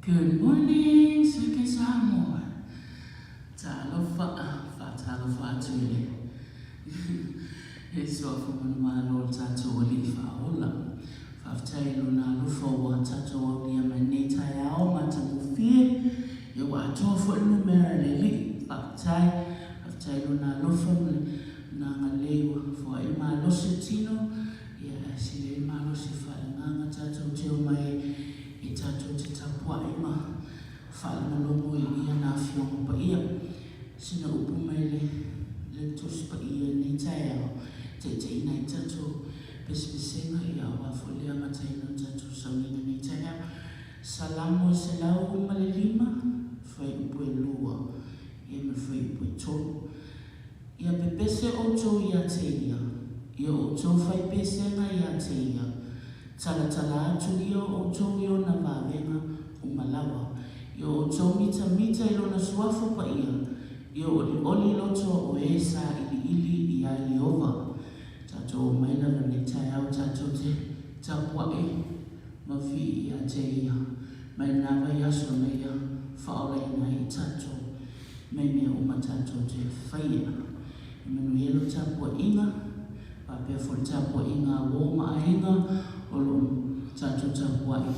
Good morning, Siki Samoan. Talofa, Talofa Tuile. It's all from my Lord Tautolo, Faola. Faftailo na lufa wa tato wa manita ya o matamufi. You are tofu numerally. Faftailo na lufa na ngalewa for ima lositino. Ya sile ima losifala nga tato teo mai. Itato titapua ima falma lomo ia na fiong pa ia sina upumele lentos pa ia ni taya te ina itato pespesenga ia wa folia mataino tato saunina ni taya salamo selau malelima foi upuelua ia me foi upueto ia pepese oto ia teia ia oto fai pesenga ia teia Tala atu io o tōio na vāwenga o malawa. Io o tō mita ilo na suafo pa ia. Io o oli loto o e sa ili i a Iova. Tato o maina rane tai au tato te tapua e. Mawhi i a te ia. Mai nawa i aso na ia. Whaole na i tato. Mai mea o matato te whaia. Manu ielo tapua inga. Papea fo tapua inga woma ahinga. Olo tato tapua i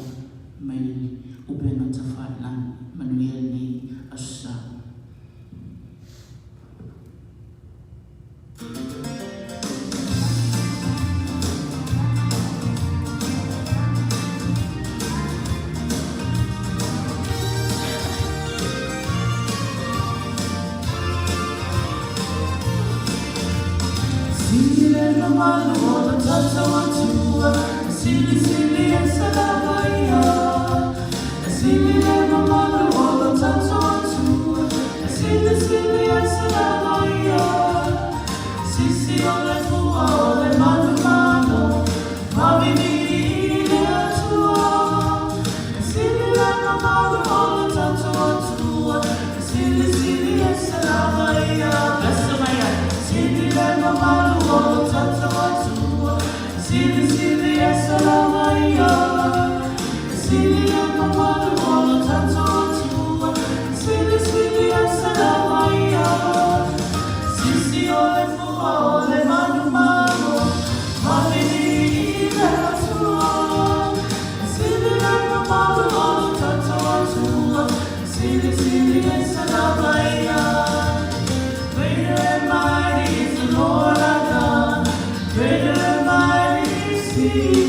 mai upenga tawhailan manuia ni asa. Sile no malo o tato atua. Sili sili e salavaia, sili e mamalo o tato atua, sili e salavaia, sisi o le fua o le mano, mavini le atua, sili e mamalo o tato atua, sili e salavaia, sili e mamalo o tato atua, sili Salamaya, Sili Mamma, all Tato, Sili Salamaya, Sisi Ole Manu Mano, Mavini Tua, Sili Mamma, all Tato, Sili Salamaya. Greater and mighty is the Lord our God, greater and mighty is He.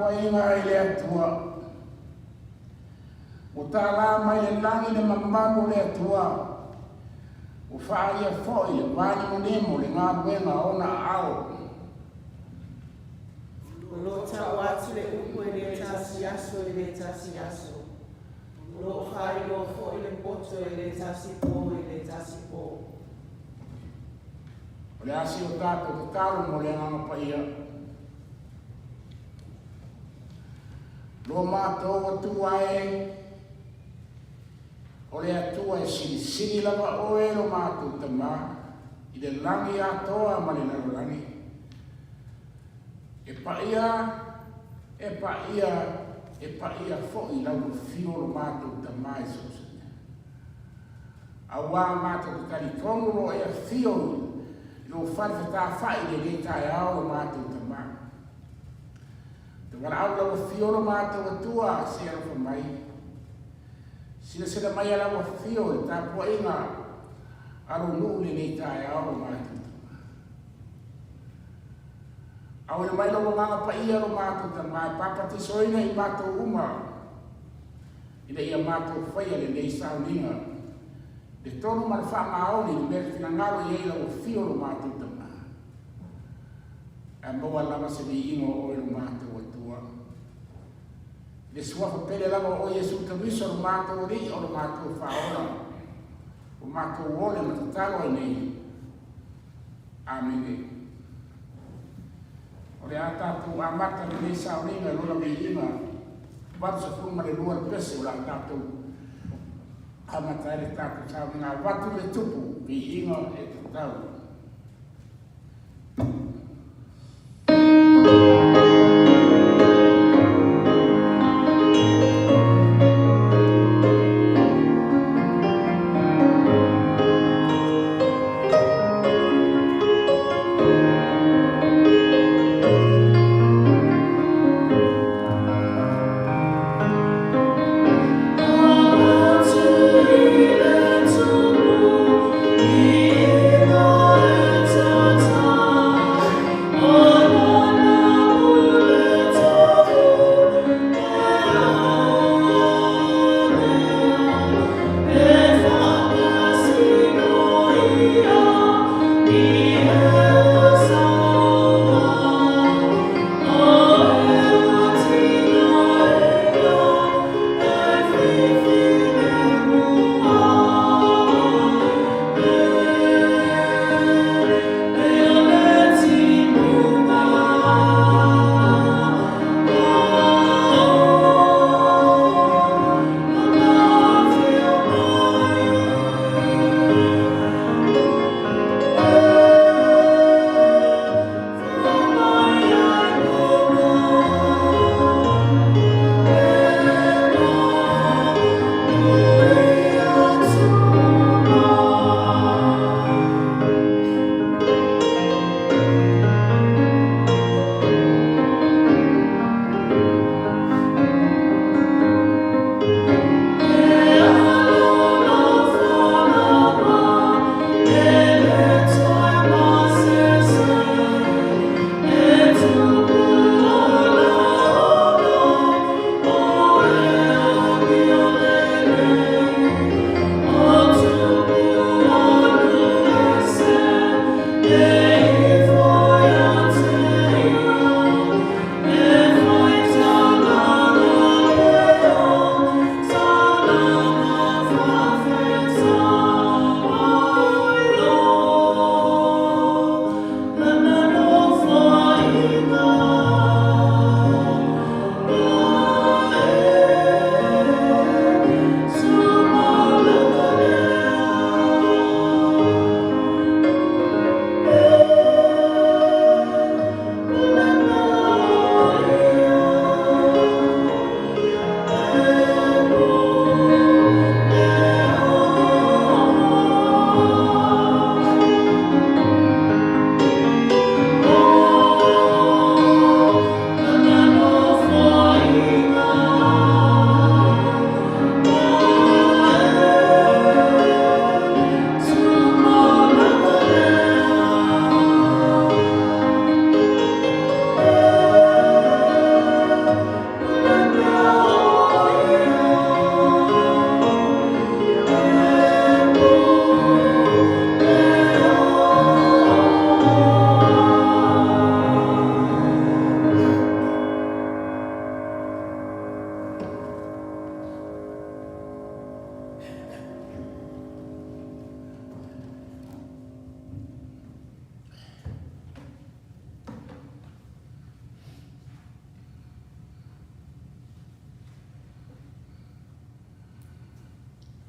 poinga i le atua. O tā la mai e langi le mamamu le atua. O wha ia foi le wani mo nemo le ngā buenga ona ao. Lo tau atu le upo e le tasi aso e le tasi aso. Lo whai lo fo e le poto e le tasi po e le tasi po. O le asi o tātou te talo mo le nganga paia. Lo mātou atua e o le atua e sini lava o e lo mātou tamā i le langi atoa ma le narolangi. E paia fo'i lau fio lo mātou tamā e sosane. A wā mātou te karitongo lo e fio lo whaiwhata whai le le tai ao lo mātou tamā. Te wala au lau fio lo mātou atua se alfa mai. Sila mai ala wa fio e tā pua inga aro nuu le tai ao lo mātou. Au le mai lo nganga pa ia lo mātou tamā e papati soina i mātou uma. Ina ia mātou whaia le nei sauninga. Le tonu man wha maoni le mea fina ngaro i eila o fio lo mātou tamā. E maua lama se ni ingo o e lo mātou atua. Le suafa pele lama o Yesu tawiso lo mātou ri o lo mātou whaona. O mātou ole matatalo e nei. Amen. O le tātou amata le nei sauninga e lola mei inga. Watu sa fuma le lua pese o la tātou. Amata e le tātou sauninga. Watu le tupu mei inga e tātou. Oh,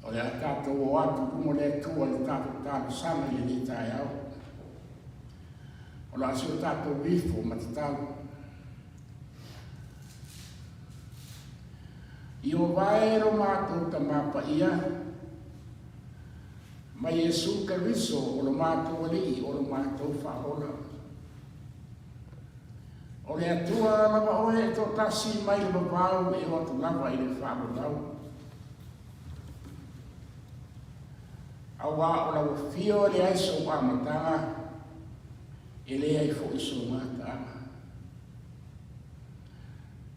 O le tātou o atu kumo le tua le tātou tātou sama i le tai au. O la asio tātou wifo matatalu. I o vaero mātou ta mapa ia. Ma Yesu Kariso o lo mātou ali o lo mātou whaola. O le atua lava oe e tō tasi mai le mapau e o atu lava i le whaolau. Awa o lau fio le aiso o amatanga e le ai fo iso matanga.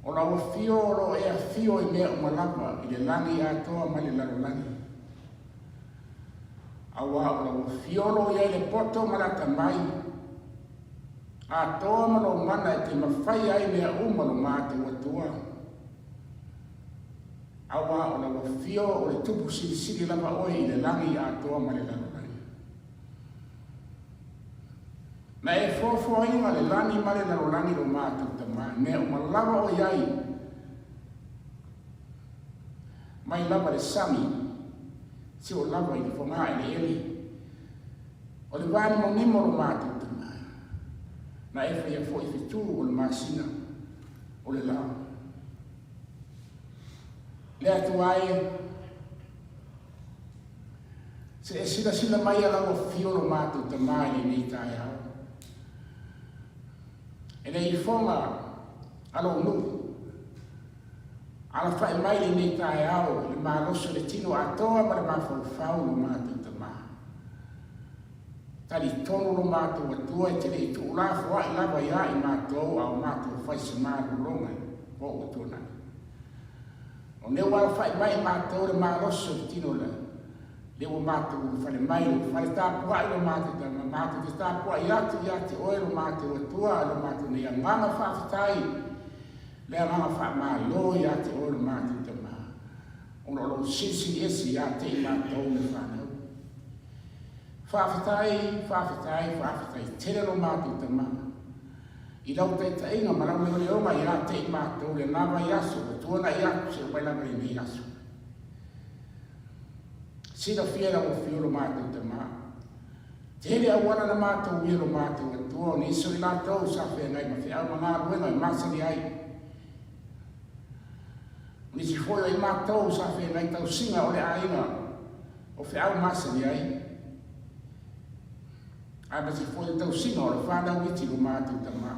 O lau fio o lo e a fio i mea umalapa i le langi atoa ma le lalolani. Awa o lau fio lo i le poto malata mai. Atoa ma lo mana e te mawhai ai mea umalo mate watua. Awa o lau fio o le tupu siri lava oi i le langi atoa ma le lalolani. Na e fofo inga le lani ma le lalolani lo mate utama. Mea umalava o iai. Mai lava le sami. Si o lava i le fonga i le eli. O le vani mo nimo lo mate utama. Na e fai a fo i fitu o le masina o le lao. Le atu ai se e sila mai ala o fio lo mate utama i le nei tai au. E nei fonga alo nu. Ala fai mai le nei tai au, le maloso le tino atoa ma le mafau lo mate utama. Tali tono lo mate watua e te le tu ulafo a ilava ia i matou au mate fai se malu longa o utuna. O neu ala fai mai matou le maloso le tino le. Leo matou fale mai lo fale tapua i lo mate utama. Mate te tapua i ati oe lo mate watua lo mate nei a nganga whaafitai. Le nganga whaamalo i ati oe lo mate utama. Ono lo sisi esi i ati i matou le whanau. Whaafitai, tere lo mate utama. I lau te tainga marau le oma i ati i matou le nama i aso. Tuana i atu se waila mai ni aso. Sida fiera o fio lo mate utama. Tere awana na mātou ia lo mātou atua, ni iso i lātou sa whea ngai ma whea au mga ruenga i māsari ai. Ni si whoia i mātou sa whea ngai tau singa o le aina o whea au māsari ai. Ai ma si whoia tau singa o le whanau iti lo mātou tama.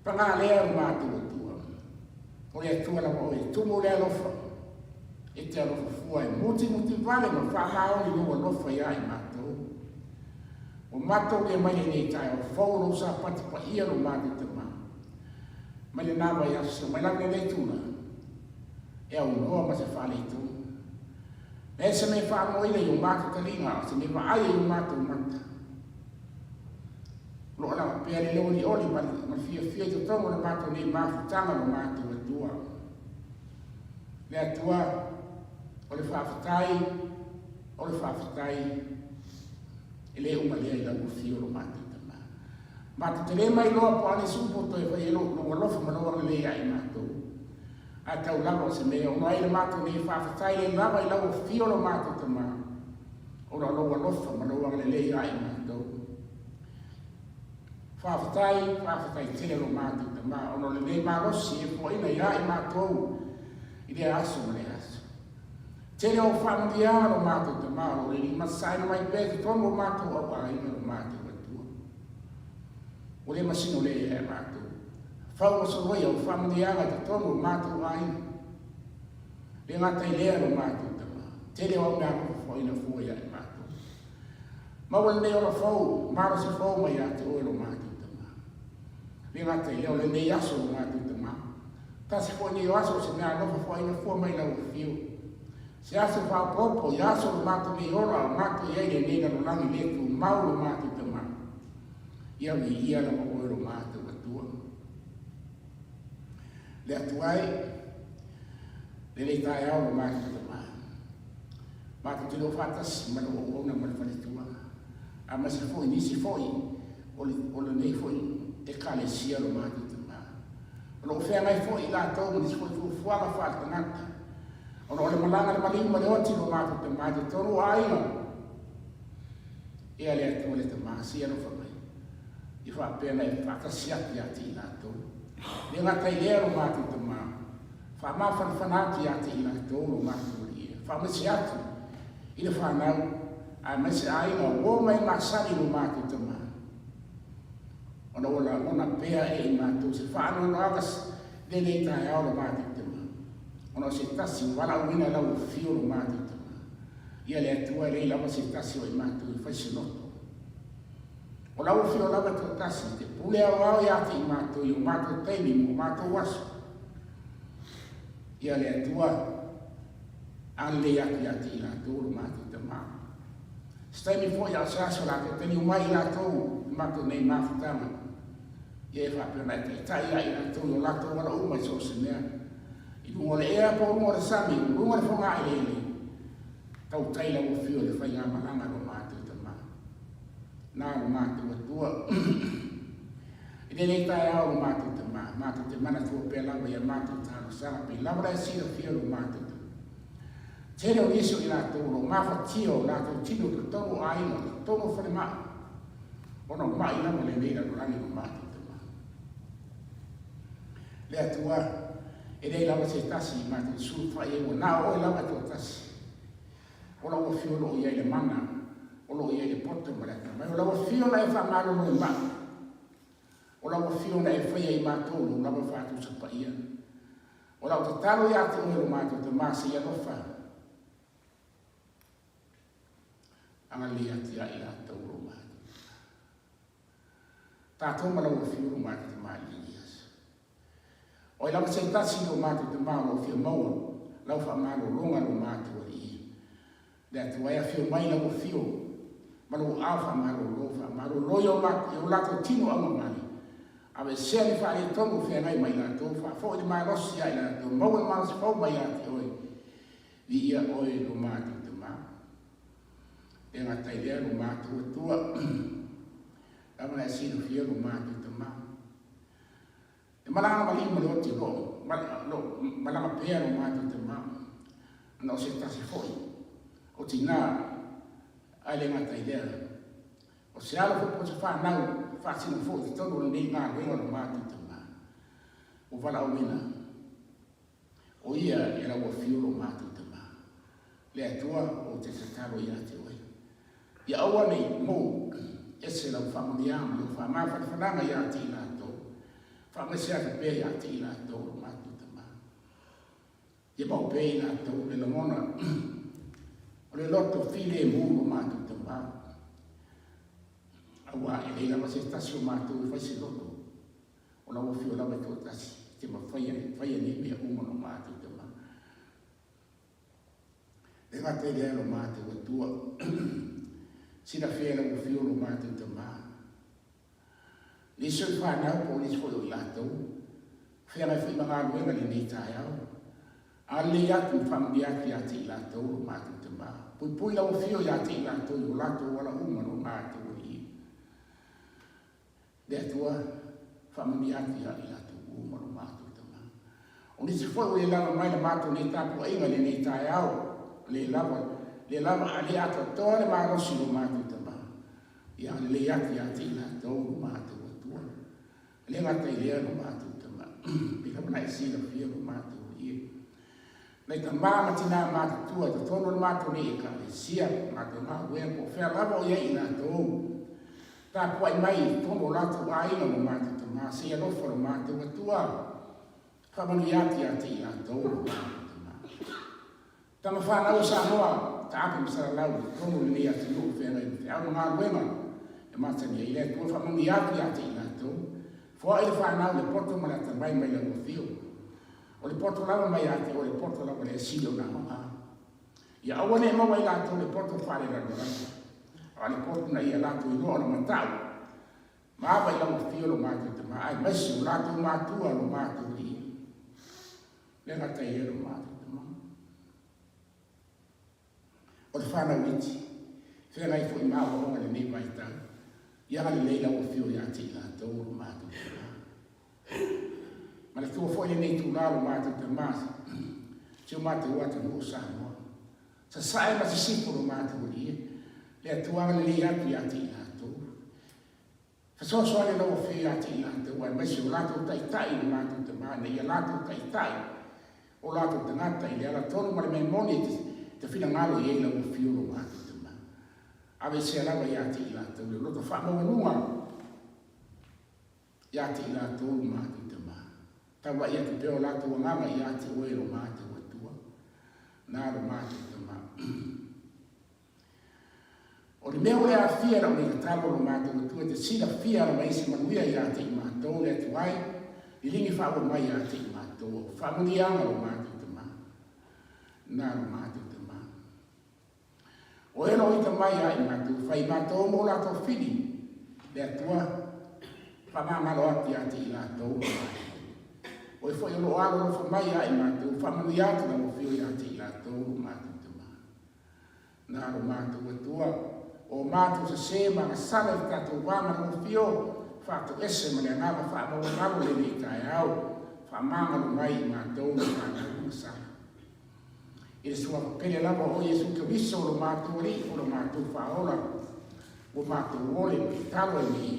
Panga lea lo mātou atua. O le atua la o e tumo le alofa. E te alofa fua e muti vale ma whahao ni lua lofa ia i mātou. O mātou e mai nei tai o whauro sa pati pa ia lo mātou te mā. Mai le nāwa i aso, mai lange nei tūna. E au noa ma se whale i tū. E se me whaamo ina i o mātou taringa, se me wa aia i o mātou mata. Lo ala pia le leo ni oli ma fia i te tongo le mātou nei māwhutanga lo mātou atua. Le atua, o le whaafitai, e le umalea i lau fio lo mātou tama. Mātou te le mai loa po ane supo to e whai elo lofa manoa le lea i mātou. A tau lava o se mea, ono ai le mātou ne whaafitai le lava i lau fio lo mātou tama. Ono loa lofa manoa le lea i mātou. Whaafitai tele lo mātou tama. Ono le le mālosi e po ina ia i mātou. I le aso ma le aso. Tere o whamandia lo mātou te mao, e ni masaina mai pēte tono o mātou au aina lo mātou atua. O le masino le e mātou. Whau o soroi au whamandia te tono o mātou aina. Le ngata i lea lo mātou te mao. Tere o mea ko whaina fuia e mātou. Maua le o la whau, maro se whau mai a te oe lo mātou te mao. Le ngata i leo le nei aso lo mātou te mao. Tasi fo ni aso se mea lofa fo ina fo mai lau fio. Se aso fa popo i aso lo mato ni ora o mato i aile nena lo langi letu mau lo mato te ma. Ia mi ia la mo lo mato atua. Le atuai le tai au lo mato te ma. Mato te lo fatas ma lo ona ma fa tua. A ma se fo ni si fo o le nei fo e kale sia lo mato te ma. Lo fea mai fo i la tau ni fo fuanga falta nata. O le malanga le malima le oti lo mātou te mai te tonu ainga. Ea le atua le te maasi anu whamai. I whapena e whakasiaki ati i nātou. Le ngatai lea lo mātou te maa. Whamawhanwhanaki ati i nātou lo mātou li e. Whamasi atu i le whanau. A mese ainga o mai masari lo mātou te maa. Ona ona pea e i mātou se whaano no agas le nei tae ao lo mātou te maa. Ona se tasi wala uina lau fio lo mātou te maa. Ia le atua le lawa se tasi o i mātou i whaisi noto. O lau fio lawa to tasi te pule au i ati i mātou i o mātou teimi mo mātou waso. Ia le atua ale ati i lātou lo mātou te maa. Staimi fo i asaso la te teni umai i lātou i mātou nei mawhitama. Ia e whapena e tai ai lātou i o lātou wala umai so se mea. I lungo le ea po lungo le sami, lungo le whonga i le. Tau taila o fio le whai ngā malanga lo mātou te maa. Nā lo mātou atua. I le nei tae ao lo mātou te maa. Mātou te mana tua pēr lawa ia mātou tāno sara pe. Lawa rai sira fio lo mātou te maa. Tere o iso i lātou lo mawha tio lātou tino te tono aina, te tono whare maa. Ono mai lawa le neira lo rangi lo mātou te maa. Le atua, e rei lawa se tasi i mātou suru whai e wa nā oi lawa tō tasi. O lawa fio lo i le mana, o lo i le poto mareka. Mai o lawa fio na e wha maro lo i maa. O lawa fio na e whaia i mātou lo lawa whātou sa paia. O lawa te talo i ate oi lo mātou te maa se ia no wha. Anga li ati a i lātou lo mātou. Tātou ma lawa fio lo mātou te maa linias. O i lawa se tasi lo mātou te maa lo fio maua, lau wha maro longa lo mātou ali i. Le atu ai a fio mai lawa fio, ma lo awha maro lo wha maro lo i o lātou tino au mamani. Awe sea ni wha e tongu whia ngai mai lātou, wha fo i maa rosi ai lātou, mau e maa se fau mai ati oi, vi ia oi lo mātou te maa. E ngā tai lea lo mātou atua, amana e sino fia lo mātou te maa. E malanga malima le oti lo, malanga pēa lo mātou te maa, ana o se tasi foi, o tina ai le ngā tai lea. O se ala fo po se whanau, whaasino fo te tono le nei ngā renga lo mātou te maa. O wala o wina. O ia e rawa fio lo mātou te maa. Le atua o te tataro i ate oi. Ia aua nei mō, ese lau whamuni ama, lau whamawhana whananga i ate i lātou. Whamese ate pē i ate i lātou lo mātou te maa. Ia mau pē i lātou le lamona. O le loto file e mū lo mātou te maa. Awa e leila ma se tasi o mātou i whaise loto. O lawa fio lawa tō tasi. Te ma whaia ni mea umano mātou te maa. Le ngata i lea lo mātou atua. Sina whea lawa fio lo mātou te maa. Liso i whanau po liso fo i lātou. Whea ngai whi mga aluenga ni nei tae au. A le atu whambi ati ati i lātou lo mātou te maa. Pui lawa fio i ati i lātou i o lātou wala umano mātou. Le atua, whamuni ati a i lātou umaro mātou te maa. O nisi fwoi o le lava mai le mātou nei tāpu ainga le nei tae au. Le lava a le ato toa le maa rosi lo mātou te maa. Ia le ati i lātou lo mātou atua. Le ngata i lea lo mātou te maa. Pika mana e sila fia lo mātou i. Nei ta maa matina mātou tua, ta tono le mātou nei e ka le sia, mātou maa wea po whea lava o ia i lātou. Tā puai mai tono lātou aina mo mātou te maa, se alofa lo mātou atua. Whamanu ati i lātou lo mātou te maa. Tama whanau sa noa, ta api msara lau, tono le nei ati lo whenga i te au ngā luenga. E mātani e ile, tua whamanu ati i lātou. Fua e whanau le poto marata mai mai lau fio. O le poto lau mai ati, o le poto lau le silo na hoa. Ia awane e mawa i lātou le poto whare rado rado. Ale poto na ia lātou i loa na matau. Maawa i lau fio lo mātou te maa. Ai mesi o lātou mātua lo mātou i. Le ngata i e lo mātou te maa. O le whanau iti. Whenga i fo i maawa honga le nei mai tau. Ia le nei lau fio i ati i lātou lo mātou te maa. Ma le tua fo i le nei tū lo mātou te maa. Se o mātou atu o Samoa. Sa sae ma se sipo lo mātou li. Le atuanga le li atu i ati i lātou. Fasoso ale no fe ati i lātou. Ai maisi o lātou taitai ni mātou te māne. Ia lātou taitai. O lātou te ngata i le ala tonu ma le mai moni te whina ngalo i eila o fio lo mātou te mā. Awe se alawa i ati i lātou. Le loto whamonga i ati i lātou mātou te mā. Tawa ia te peo lātou ngama i ati o e lo mātou atua. Nā lo mātou te mā. O le mea o le a fia la me katalo lo mātou atua te sila fia la maisi manuia i ati i mātou le atuai. I lingi whaua mai i ati i mātou. Whamunianga lo mātou te mā. Nā lo mātou te mā. O eno i ta mai a i mātou. Whai mātou mo lātou whini. Le atua. Whamangalo ati ati i lātou. O e whai olo alo lo whamai a i mātou. Whamanu i atu na mo whio i ati i lātou lo mātou te mā. Nā lo mātou atua. O mātou sa se mga sala i tātou wāma na mo whio. Whātou ese ma le ngāma whaamawa ngalo le ni kai au. Whamangalo mai i mātou lo mātou sala. I le sua pele lava o Jesu Kristo lo mātou ri o lo mātou whaola. O mātou ole i talo e ni.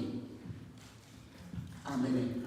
Amen.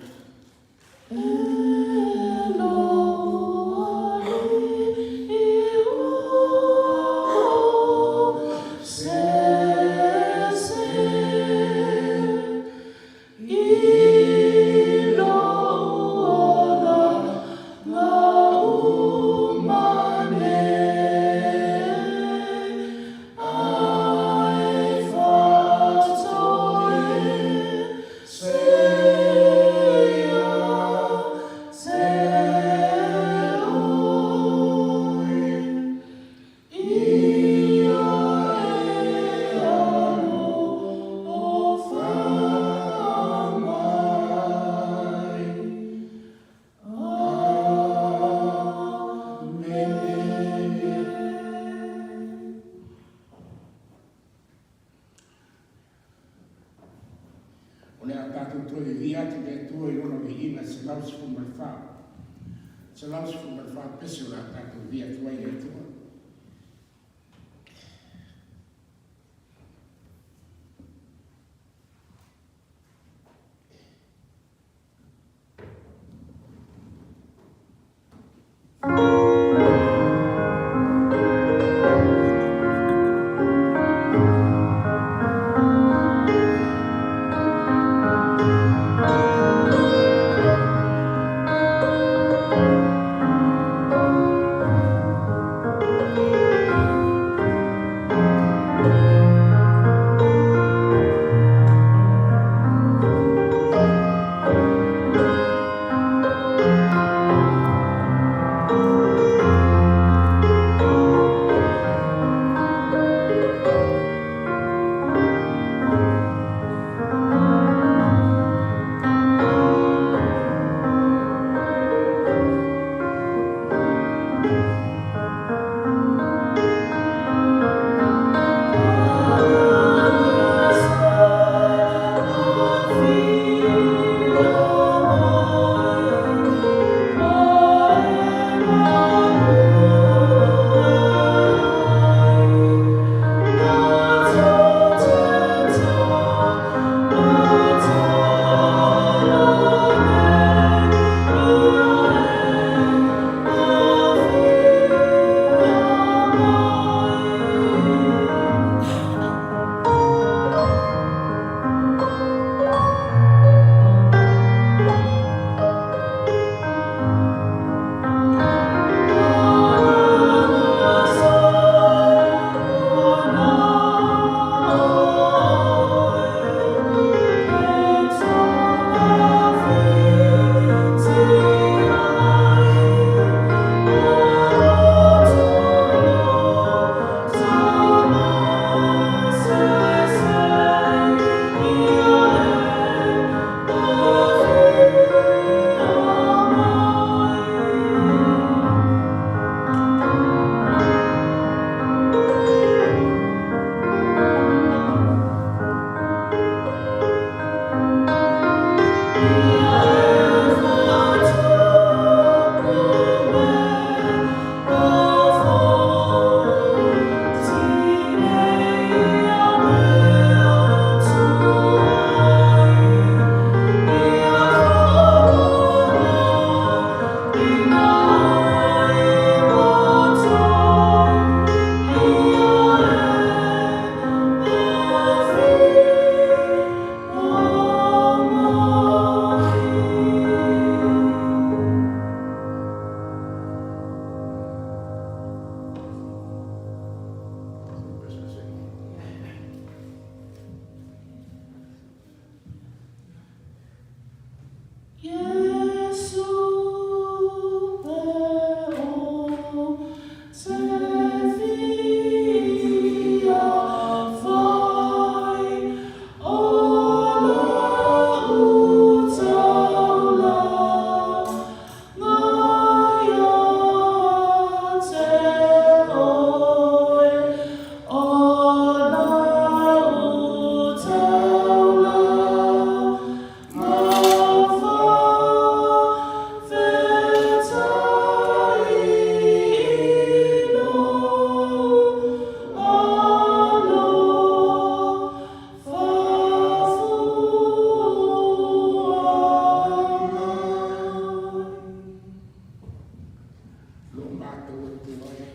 lo mātou atu ai.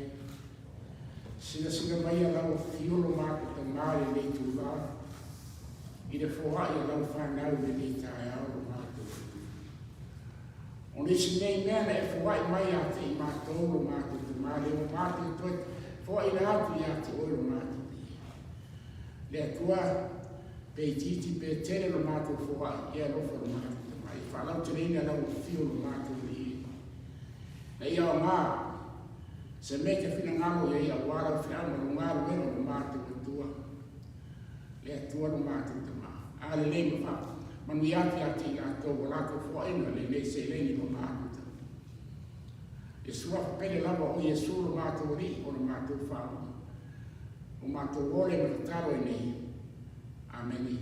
Sina mai a lau fio lo mātou Taumailelei Tautolo. I le whoai a lau whanau le nei tae au lo mātou atu. O nisi nei mea e whoai mai a te I mātou lo mātou Taumailelei o mātou toi whoai le atu I ate oi lo mātou. Le atua pe titi pe tere lo mātou whoai e alofa lo mātou. Whalau te reina lau fio lo mātou li. Na ia o ngā, se me te whina ngamo ia ia wara o whiama lo ngā ruenga lo mātou atua. Le atua lo mātou te mā. Ale le ma wha, manu iati ati ngā tō warako whaena le nei se leni lo mātou. E sua pele lava o Yesu lo mātou ri o lo mātou whaama. O mātou wole ma te taro e nei. Ameni.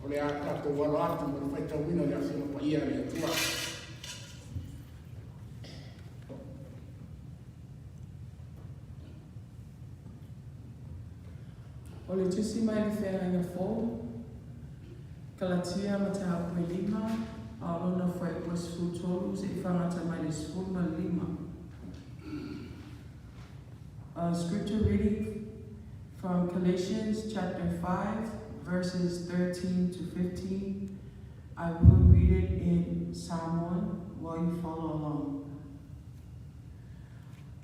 O le a tato walo atu mo le whaita wino le asino pa ia le atua. O le tusi mai le whenga fōu, Galatia ma te hapui 5, a lona whai pwes tolu se I whangata mai le 15. Scripture reading from Galatians chapter 5, verses 13 to 15. I will read it in Samoan while you follow along.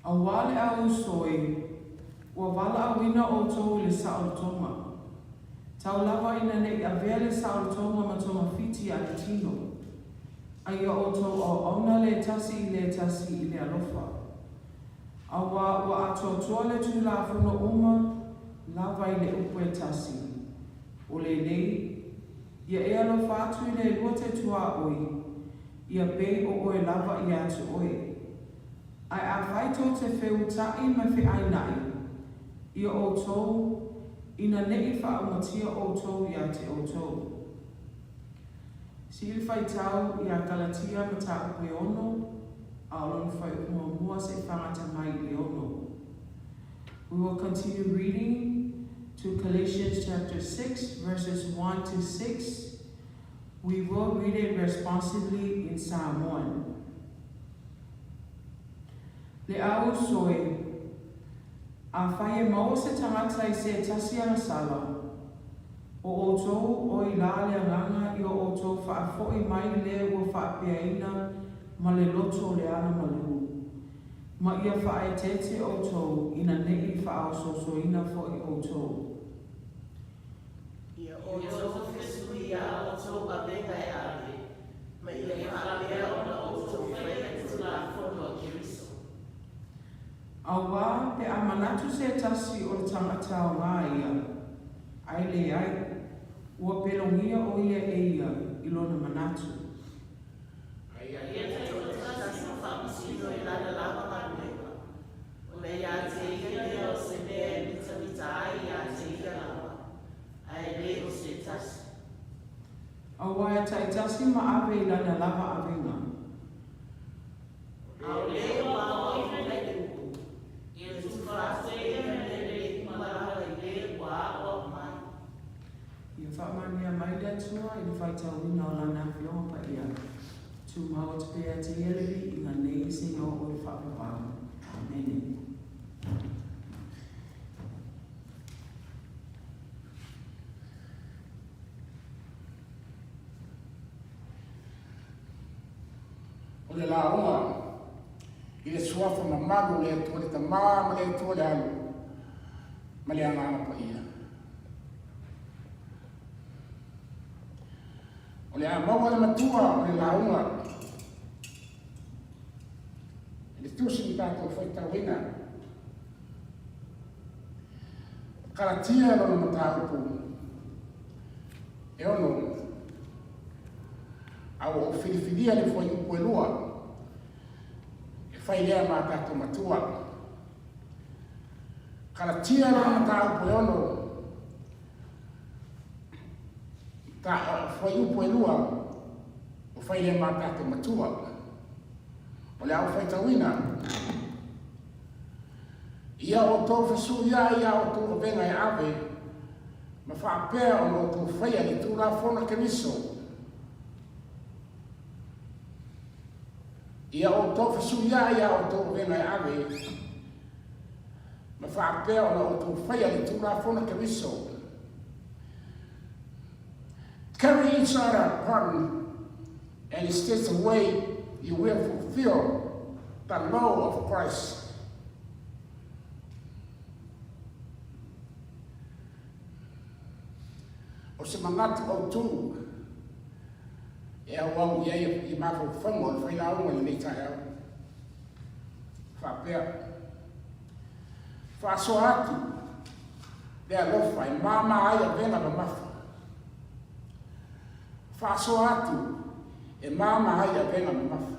A wale au soi, wa wala awina o tō le sa'olotoma. Tau lava ina nei a vea le sa'olotoma ma toma fiti a le tino. Aia o tō o ona le tasi I le alofa. A wa ato toa le tu la funo uma, lava I le upu e tasi. O le nei, ia e alofa atu I le lua te tua oi, ia bei o oe lava I atu oi. Ai a whaito te wheu tai me whi ainai, ia o tō, ina nei wha amatia o tō ia te o tō. Si ili whaitau ia Galatia ma ta upe ono, a olon whai mua se whangata mai I ono. We will continue reading to Galatians chapter 6, verses 1 to 6. We will read it responsively in Samoan. Le au soi, a whaia maua se tangata I se tasi ana sala, o o tō o I la le anganga I o tō whaafoi mai le ua whaapeaina ma le loto le ana malu. Ma ia whae tete o tō ina nei whaao sosoina fo I o tō. Ia o tō whesui ia o tō a benga e ave, ma ia whaalea ona o tō whaia tula whono a Kiriso. Awa pe a manatu se tasi o le tangata o ngā ia, ai le ai, ua pelongia o ia e ia I lona manatu. Ia te o tasi whaamisino I lana lama manuewa, o le ia te ia o se mea mita ai ia te ia lama, ai le o se tasi. Awa e tai tasi ma ave I lana lava avenga. Au le o a o I le upu, ia tu whaase ia le malaha I le wa o mai. Ia whaamania mai da tua I le whaitau wina o lana whionga pa ia. Tu maua te pēa te ielewi I ngā nei se o o le whaapapau. Amen. O le launga, I le suafa mamalu le atua le tamā ma le atua le alu, ma le anganga pa ia. O le amaua le matua o le launga, le tusi ni tātou whaitawina. Karatia e lona mataupu, e ono, au o whiriwhiria le fwai upu e lua, fai lea mā tātou matua. Karatia lona mataupu e ono, ta fwai upu e lua, o fai lea mā tātou matua. O le au whaitawina, ia o tō whesu ia o tō venga e ave, ma whaapea o no tō whaia ni tū la whona Keriso. Ia o tō whasuia ia o tō venga e awe. Ma whaapea o na o tō whaia le tūra whona ke wiso. Carry each other pardon, and it's just the way you will fulfill the law of Christ. O se mangatu o tū, e au au iei I mako whango le whaina aunga le nei tai au. Whapea. Whaso atu, le alofa e mama ai a venga ma mafa. Whaso atu, e mama ai a venga ma mafa.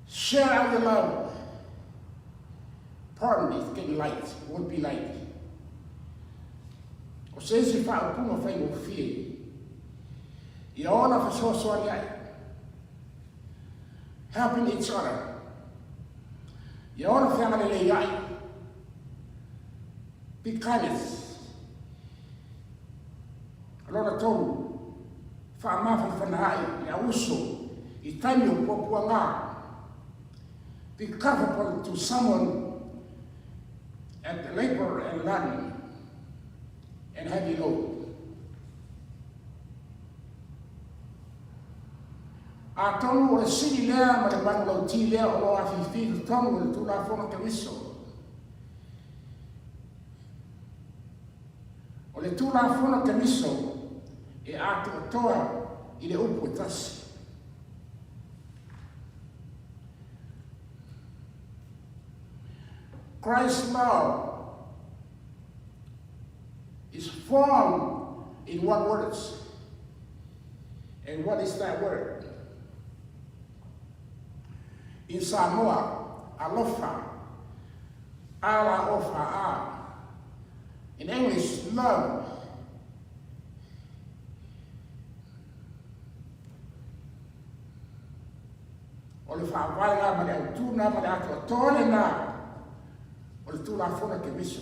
Share out the love. Pardon is getting light, it won't be light. O se si whaapunga whaingo fie. I ona whasoasoani ai. Helping each other. I ona whangalelei ai. Be kindness. Alona tonu. Whaamafa whanahai. Ia uso. I taimi o popua ngā. Be comfortable to someone at the labor and learn and heavy load. A tonu o le siri lea ma le wanglau ti lea o lo awhiwhi tonu o le tūla whona ke wiso. O le tūla whona ke wiso e atu o toa I le upu e tasi. Christ's love is formed in what words? And what is that word? In Samoa, alofa, ala ofa a. In English, love. O le whaawaiga ma le autuna ma le atua tole nā. O le tūla whona ke miso.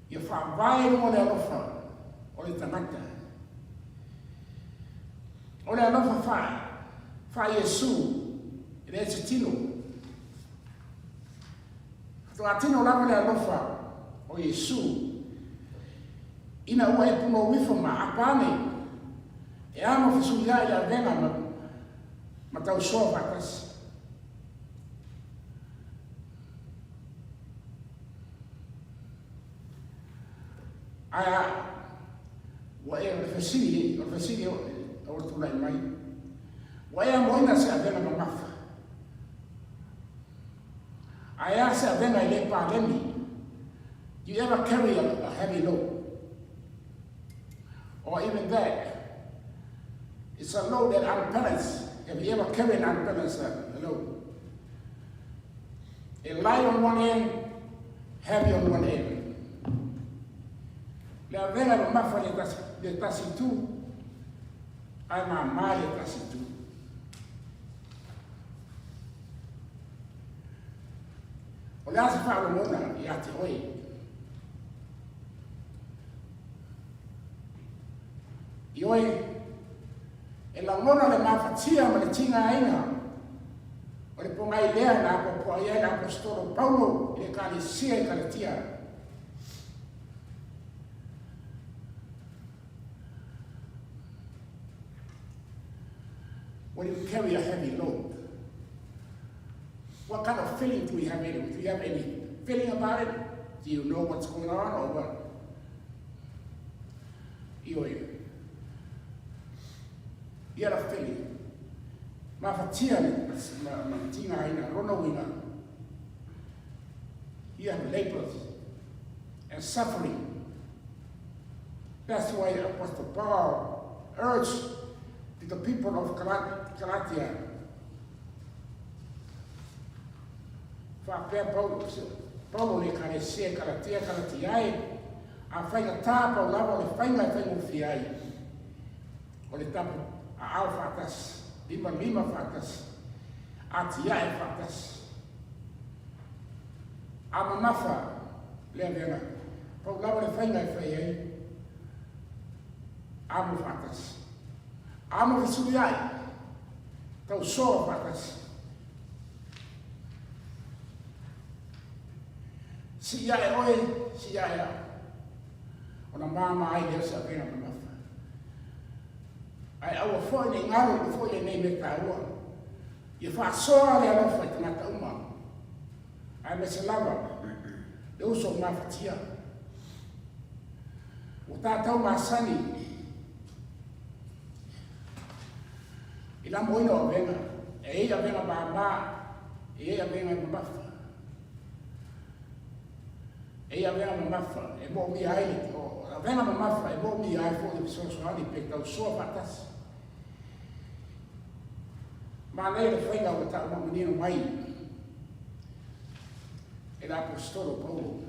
Ia whaawai mo le alofa o le tangata. O le alofa whae. Whae Yesu. I le ete tino. Toa tino lava le alofa o Yesu. Ina ua e puno wifo ma apane. E amo fisu ia I a venga ma tau soa vatas. Aia, wa e o fasili o tūlai mai. Wa e moina se a venga ma mafa. Aia se a venga I le pālemi. Do you ever carry a heavy load? Or even that, it's a load that unbalanced. Have you ever carried an unbalanced load? A light on one end, heavy on one end. La vela no mafa de tasitu, ai mamá de tasitu. O le ase wha mona I ate oi. I oi, e la mona le mawhatia ma le tinga aina. O le pongai lea na apopoa ia na apostolo Paulo, I le kalisia I Galatia. When you carry a heavy load, what kind of feeling do we have in it? Do you have any feeling about it? Do you know what's going on or what? You have a feeling. Mafatia tinga ina rono wina. You have labors and suffering. That's why Apostle Paul urged the people of Galatia. Whapea Paulo le kare Galatiae, a whainga tāpa o lava o le whainga whiai. O le tapu a au whatas, lima whatas, a tiae whatas. A mamafa le avena, Paulo lava le whainga whiai, a mu whatas. Amo visuriai. Tau soa whakasi. Si ia e oe, si ia e a. Ona mama ai leo sa pena mamafa. Ai aua fwoi ne ngaru, fwoi le nei me ka ua. Ia wha soa le alofa i tangata uma. Ai me se lava, le uso mafatia. O tātau masani, i la moina o venga, e ia venga bāmā, e ia venga mamafa. E ia venga mamafa, e mo mi ai, o venga mamafa, e mo mi ai fo de visosoani pe tau soa patasi. Ma nei le whainga o ta uma menino mai, e la apostolo Paulo.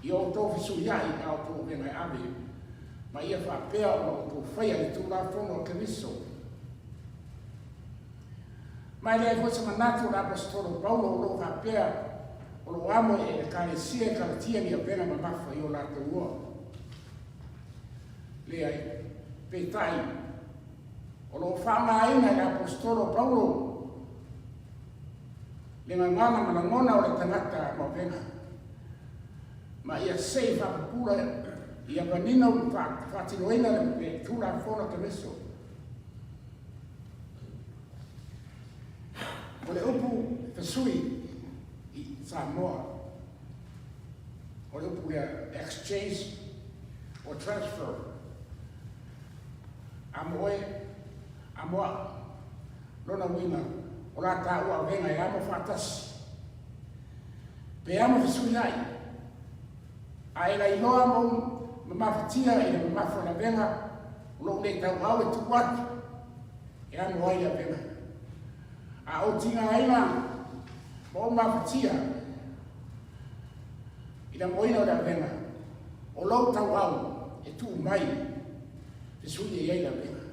I o tō fisu iai a o tō venga e ave, ma ia whapea o tō whaia i tū la whono o Keriso. Mai lea fwoi sa manatu la apostolo Paulo o lo whapea o lo amo e le kāresia e karatia ni a venga mamafa i o la tō ua. Lea i pētai, o lo whamaina i apostolo Paulo, le ngana malangona o le tangata mo venga. Ma ia sei whapapura, ia vanina o whatinoina le tūra whona Keriso. O le upu whasui i Samoa, o le upu le exchange or transfer, amoa, lona wina, o la tāua venga e amo whatasi. Pe amo whasui ai, a e la iloa mo mamafatia i le mamafa na venga, o lo ne tau au e tukwatu, e amo ai la venga. A o tinga aina, mo mamafatia, i la moina o la venga, o lo tau au e tu mai, whasui e ei la venga.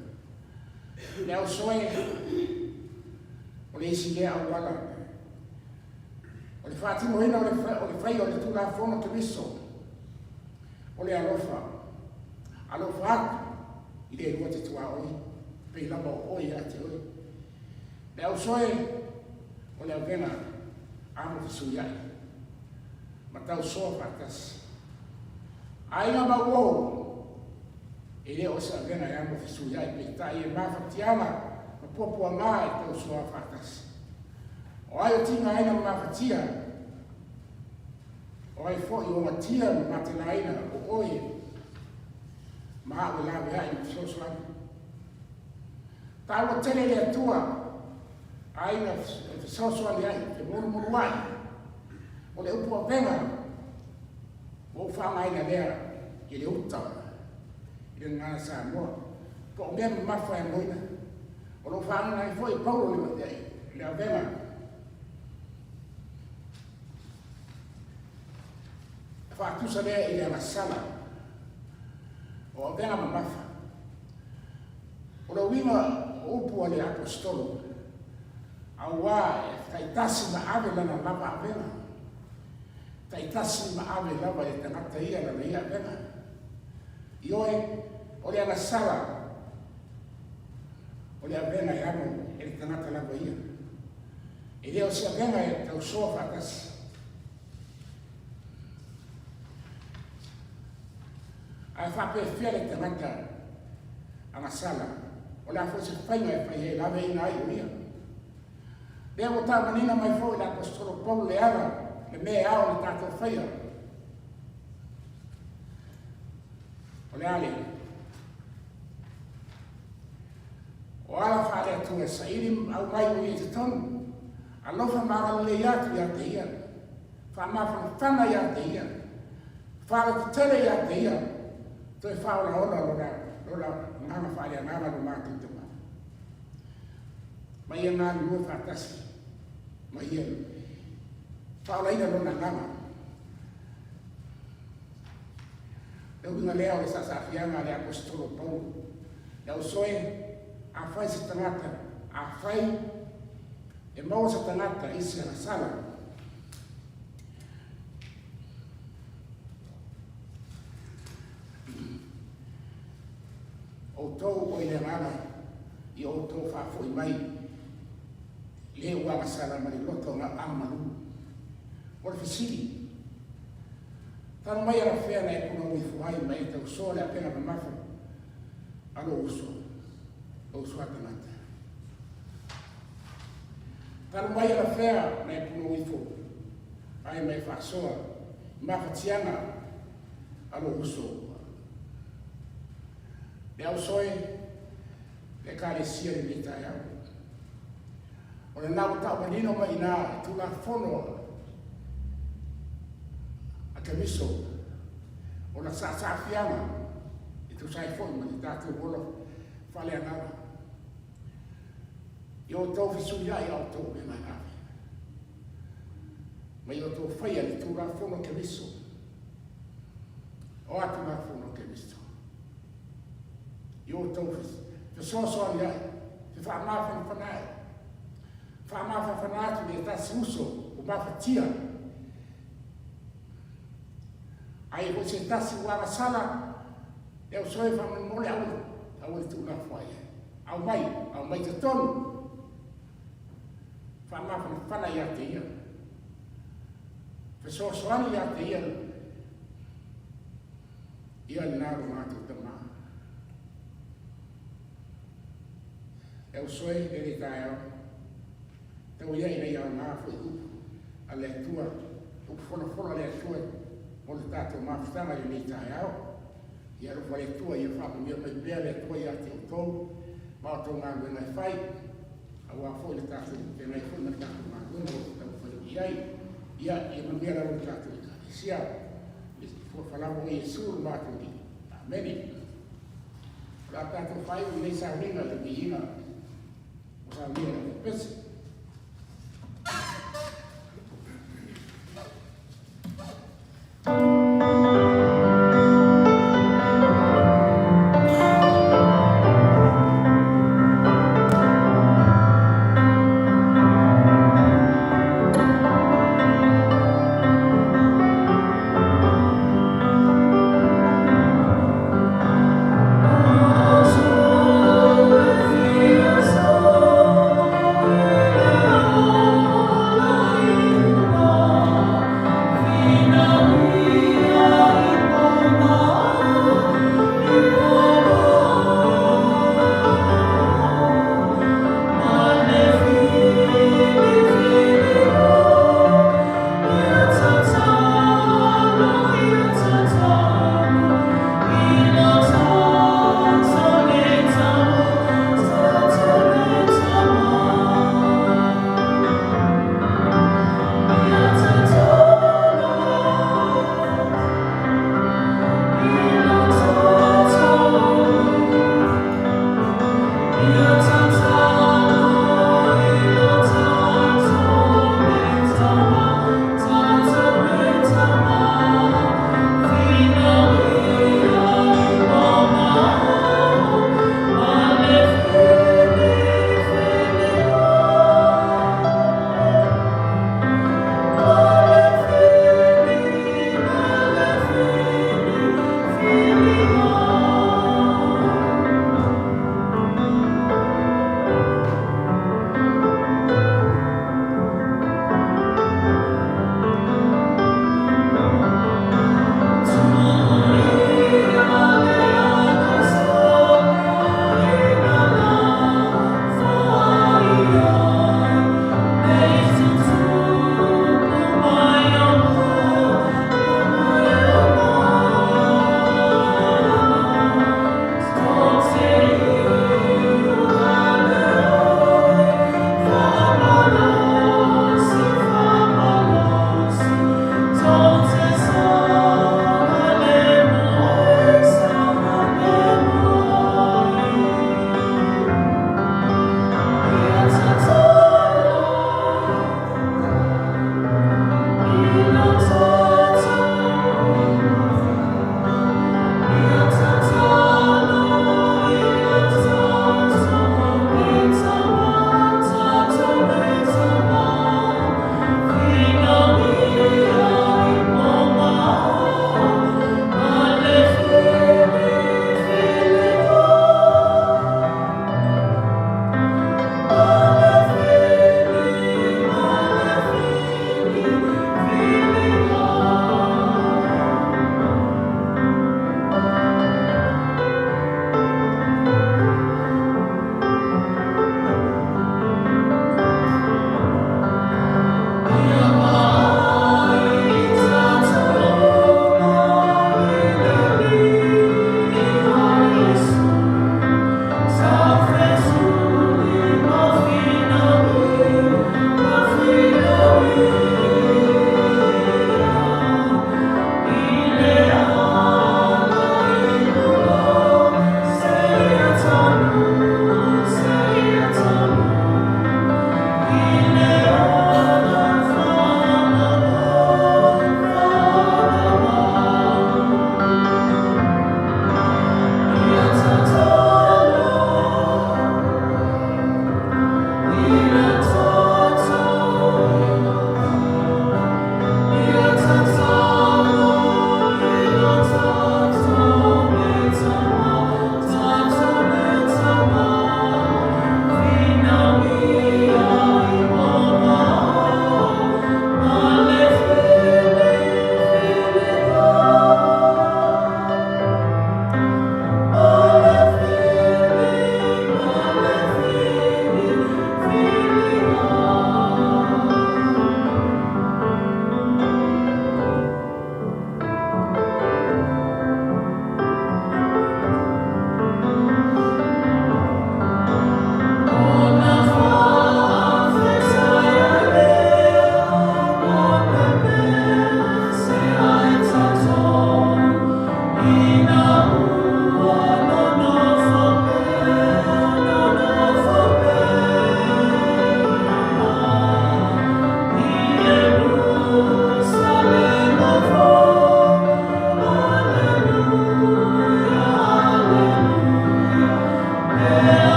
Le au soe, o le isi lea au wala, o le whaatimo hina o le whai o le tūla whono Keriso, o le alofa atu, i le rua te tua oi, pei lama o oi a te oi. Le au soe, o le avena, amo te suyai, ma tau soa whatas. Aina ma wou, e le o se avena e amo te suyai, pei tai e mawhatiana, ma popua ngā e tau soa whatas. O ai o tinga aina mawhatia, o ai fo i o matia matena aina o oe, ma hawe lawe ai ni sosoani. Ta o tele le atua, aina sosoani ai, te muru ai, o le upu a venga, o whaanga aina lea, i le uta, i le ngana Samoa, po o mea mawha e moina, o lo whaanga ai fo i Paulo le a venga, whaatusa lea i le amasala o a venga mamafa. O lo winga o upu a le apostolo, a wā e taitasi ma ave lana lava a venga. Taitasi ma ave lava e tangata ia lana ia a venga. I oe, o le amasala, o le a venga e amo e le tangata lava ia. E leo si a venga e tau soa whaatasi. Ai whape whiare te mata a masala, o la fo se whainga e whai e lawe ina ai o ia. Lea mo tā manina mai fo i la apostolo Paulo le ara, le mea ao le tātou whaia. O le ale. O ala whaare atu e sa iri au mai o i te tonu, a lofa mara le iatu i a te ia, wha mawhana whana i a te ia, whaare te tere i a te ia, to e whaola ona lora ngana whaare a ngana no mātou te mā. Mai e ngā lua whātasi, mai e whaola ina lona ngana. Leu inga lea o le sasawhianga le apostolo Paulo. Leu soe a whai se tangata, a whai e mau sa tangata isi ana sala. O tau o i le rana, I o tō whafo I mai. Le ua masara mari loto ngā amalu. O le fisili. Tano mai ara whea na e kuna ui fuhai mai tau soa le apena pa mafa. Alo uso. O uso atanata. Tano mai ara whea na e kuna ui fuhai. Ai mai whaasoa. Mafa tianga. Alo uso. Le au soe. Le kare sia le mitai au. O le nau tau manino mai nā. Tu la fono. A kamiso. O la sa fianga. I tu sai fono mani tātou bolo. Fale anara. I o tau fisu iai au tau me nai awe. Ma i o tau whaia ni tu la fono kamiso. O atu la fono kamiso. I o tau fisu. Te soa iai. Te whaamawhana whanai. Whaamawhana whanatu ni e tasi uso. O mawhatia. Ai ko se tasi wala sala. E o soe whamani mole au. Au e tu na whaia. Au mai te tonu. Whaamawhana whanai a te ia. Te soani a te ia. Ia ni nāro mātou te maa. E o soe e re tae au. Te o iei nei au ngā fwoi upu. A le tua. Upu whona le tua. Mo le tātou mawhitanga i nei tae au. I aru whare tua i a whapamia mai bea le tua i a te o tau. Mao tau ngā ngui ngai whai. A wā fwoi le tātou te nei fwoi mai tātou ngā ngui ngai tau whai i ai. Ia i a mamia rau le tātou i kāne. Sia. I whanau i e sūru mātou i. Ameni. La tātou whai i nei sa ringa le mi ina. Sa mia le pesi. Oh,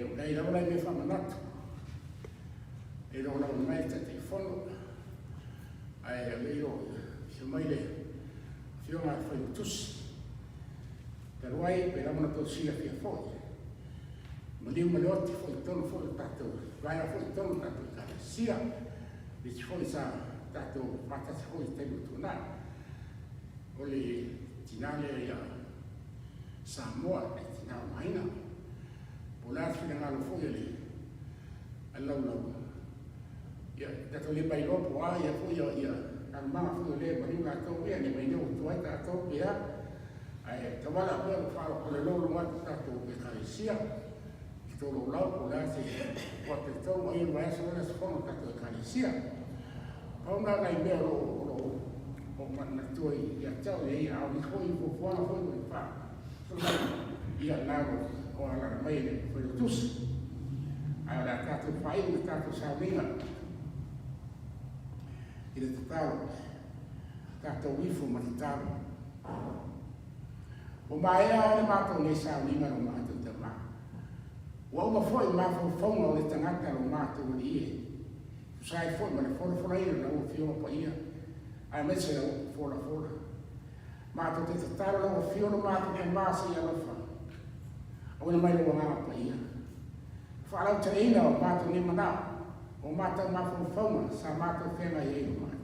o nei la me whamanatu. E lo la mai te whono. Ai leo, se mai le, whionga whai tusi. Pero wai, pe ramana tō sila pia fōi. Maliu maleoti fōi tonu fōi tātou, vaia fōi tonu tātou kāre sia. Vici fōi sa tātou matata fōi tēmu tūnā. Ole tinale ia Samoan, e tinao maina. Pola whina ngalo fōi ele, alau. Ia, tato le bai lopo a, ia fōi ia, arumanga fōi le, maliu ngā tō pia, ni mai neo tuai tātou pia. Ai tawala pia ko falo ko le lolo ngatu tato ke kalesia ki tolo lau ko la se ko te tau ai wa so na so no tato ke kalesia pauna ngai me o man na toi ya tau e a ni ko i ko fo na fo ni pa so ia lago o ala mai le ko tus ai la tato pai ni tato sa vinga ile tato wifu matalo o mai a le mato le sa ni ngalo mato te ma. Wa ma foi ma fo fonga le tangata lo mato ni e. Sai foi ma le fo ina o fio pa ia. Ai me se o fo. Mato te taro lo fio no mato ke ma si ala fa. O le mai lo nga pa ia. Fa la te ina o mato ni mana. O mato ma fo fonga sa mato fenga e o mato.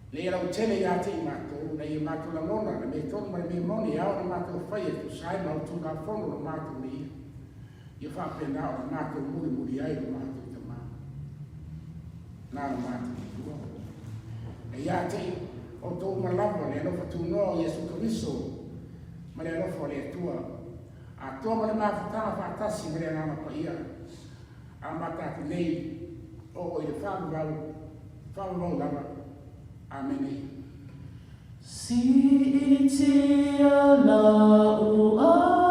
Le la utele ya te mato, na i mato la mona, na me tonu mai me moni au na mato fai e tu sai ma tu na fono lo mato ni. Ia fa pena o mato muri ai lo mato te ma. Na lo mato ni tua. E ya te o to malava le no fatu no Yesu Kristo. Ma le no fo le tua. A to ma le ma fata fa tasi me na pa ia. A mata te nei o i fa va lava. Amen. Si iti ala ua